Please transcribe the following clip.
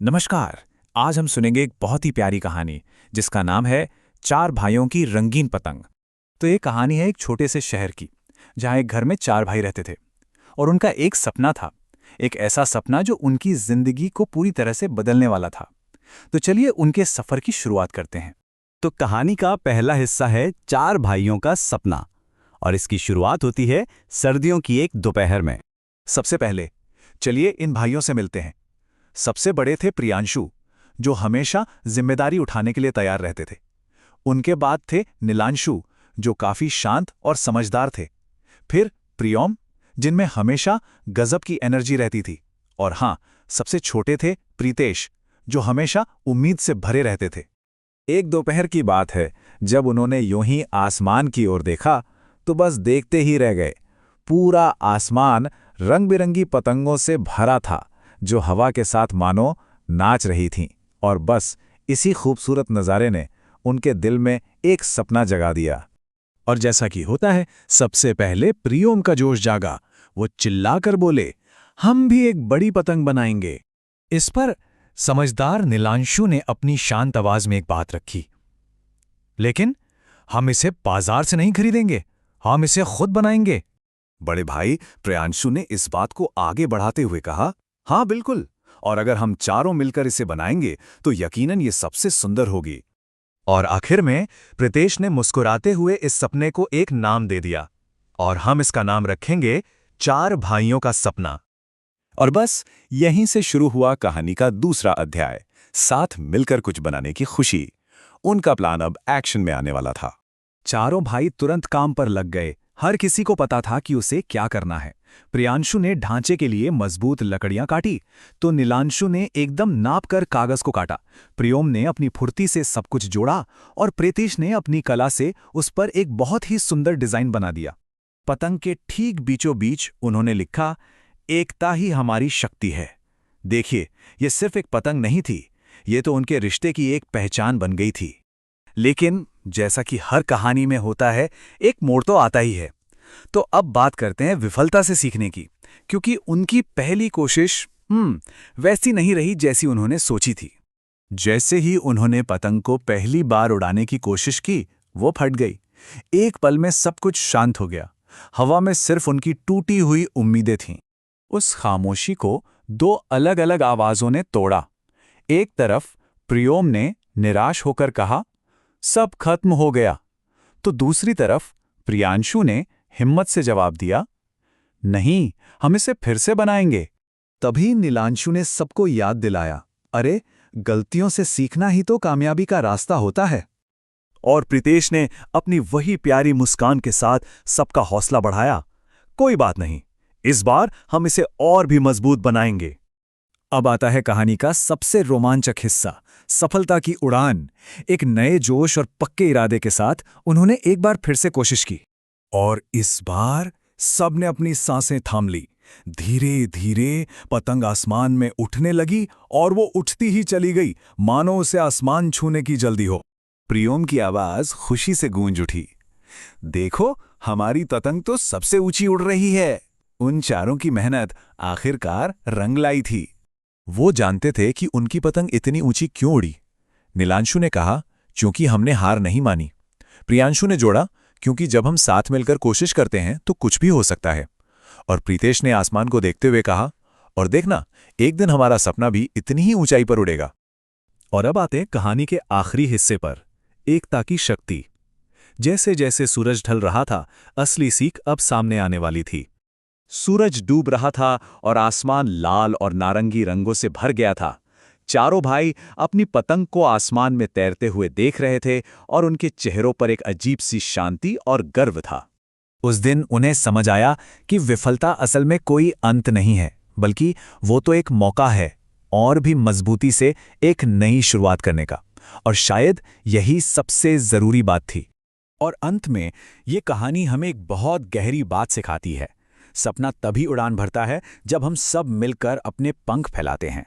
नमस्कार। आज हम सुनेंगे एक बहुत ही प्यारी कहानी जिसका नाम है चार भाइयों की रंगीन पतंग। तो ये कहानी है एक छोटे से शहर की, जहाँ एक घर में चार भाई रहते थे और उनका एक सपना था। एक ऐसा सपना जो उनकी जिंदगी को पूरी तरह से बदलने वाला था। तो चलिए उनके सफर की शुरुआत करते हैं। तो कहानी का पहला हिस्सा है चार भाइयों का सपना और इसकी शुरुआत होती है सर्दियों की एक दोपहर में। सबसे पहले चलिए इन भाइयों से मिलते हैं। सबसे बड़े थे प्रियांशु, जो हमेशा जिम्मेदारी उठाने के लिए तैयार रहते थे। उनके बाद थे नीलांशु, जो काफी शांत और समझदार थे। फिर प्रियोम, जिनमें हमेशा गजब की एनर्जी रहती थी। और हाँ, सबसे छोटे थे प्रीतेश, जो हमेशा उम्मीद से भरे रहते थे। एक दोपहर की बात है, जब उन्होंने यूं ही आसमान की ओर देखा तो बस देखते ही रह गए। पूरा आसमान रंग बिरंगी पतंगों से भरा था, जो हवा के साथ मानो नाच रही थीं। और बस इसी खूबसूरत नज़ारे ने उनके दिल में एक सपना जगा दिया। और जैसा कि होता है, सबसे पहले प्रियोम का जोश जागा। वो चिल्लाकर बोले, हम भी एक बड़ी पतंग बनाएंगे। इस पर समझदार नीलांशु ने अपनी शांत आवाज में एक बात रखी, लेकिन हम इसे बाजार से नहीं खरीदेंगे, हम इसे खुद बनाएंगे। बड़े भाई प्रियांशु ने इस बात को आगे बढ़ाते हुए कहा, हाँ बिल्कुल, और अगर हम चारों मिलकर इसे बनाएंगे तो यकीनन ये सबसे सुंदर होगी। और आखिर में प्रीतेश ने मुस्कुराते हुए इस सपने को एक नाम दे दिया, और हम इसका नाम रखेंगे चार भाइयों का सपना। और बस यहीं से शुरू हुआ कहानी का दूसरा अध्याय, साथ मिलकर कुछ बनाने की खुशी। उनका प्लान अब एक्शन में आने वाला था। चारों भाई तुरंत काम पर लग गए। हर किसी को पता था कि उसे क्या करना है। प्रियांशु ने ढांचे के लिए मजबूत लकड़ियां काटी, तो नीलांशु ने एकदम नाप कर कागज को काटा। प्रियोम ने अपनी फुर्ती से सब कुछ जोड़ा और प्रीतेश ने अपनी कला से उस पर एक बहुत ही सुंदर डिजाइन बना दिया। पतंग के ठीक बीचों बीच उन्होंने लिखा, एकता ही हमारी शक्ति है। देखिए, ये सिर्फ एक पतंग नहीं थी, ये तो उनके रिश्ते की एक पहचान बन गई थी। लेकिन जैसा कि हर कहानी में होता है, एक मोड़ तो आता ही है। तो अब बात करते हैं विफलता से सीखने की, क्योंकि उनकी पहली कोशिश वैसी नहीं रही जैसी उन्होंने सोची थी। जैसे ही उन्होंने पतंग को पहली बार उड़ाने की कोशिश की, वो फट गई। एक पल में सब कुछ शांत हो गया। हवा में सिर्फ उनकी टूटी हुई उम्मीदें थीं। उस खामोशी को दो अलग अलग आवाजों ने तोड़ा। एक तरफ प्रियोम ने निराश होकर कहा, सब खत्म हो गया। तो दूसरी तरफ प्रियांशु ने हिम्मत से जवाब दिया, नहीं, हम इसे फिर से बनाएंगे। तभी नीलांशु ने सबको याद दिलाया, अरे, गलतियों से सीखना ही तो कामयाबी का रास्ता होता है। और प्रीतेश ने अपनी वही प्यारी मुस्कान के साथ सबका हौसला बढ़ाया, कोई बात नहीं, इस बार हम इसे और भी मजबूत बनाएंगे। अब आता है कहानी का सबसे रोमांचक हिस्सा, सफलता की उड़ान। एक नए जोश और पक्के इरादे के साथ उन्होंने एक बार फिर से कोशिश की, और इस बार सबने अपनी सांसें थाम ली। धीरे धीरे पतंग आसमान में उठने लगी और वो उठती ही चली गई, मानो उसे आसमान छूने की जल्दी हो। प्रियोम की आवाज खुशी से गूंज उठी, देखो, हमारी पतंग तो सबसे ऊंची उड़ रही है। उन चारों की मेहनत आखिरकार रंग लाई थी। वो जानते थे कि उनकी पतंग इतनी ऊंची क्यों उड़ी। नीलांशु ने कहा, क्योंकि हमने हार नहीं मानी। प्रियांशु ने जोड़ा, क्योंकि जब हम साथ मिलकर कोशिश करते हैं तो कुछ भी हो सकता है। और प्रीतेश ने आसमान को देखते हुए कहा, और देखना, एक दिन हमारा सपना भी इतनी ही ऊंचाई पर उड़ेगा। और अब आते हैं कहानी के आखिरी हिस्से पर, एकता की शक्ति। जैसे जैसे सूरज ढल रहा था, असली सीख अब सामने आने वाली थी। सूरज डूब रहा था और आसमान लाल और नारंगी रंगों से भर गया था। चारों भाई अपनी पतंग को आसमान में तैरते हुए देख रहे थे और उनके चेहरों पर एक अजीब सी शांति और गर्व था। उस दिन उन्हें समझ आया कि विफलता असल में कोई अंत नहीं है, बल्कि वो तो एक मौका है और भी मजबूती से एक नई शुरुआत करने का। और शायद यही सबसे जरूरी बात थी। और अंत में ये कहानी हमें एक बहुत गहरी बात सिखाती है। सपना तभी उड़ान भरता है जब हम सब मिलकर अपने पंख फैलाते हैं।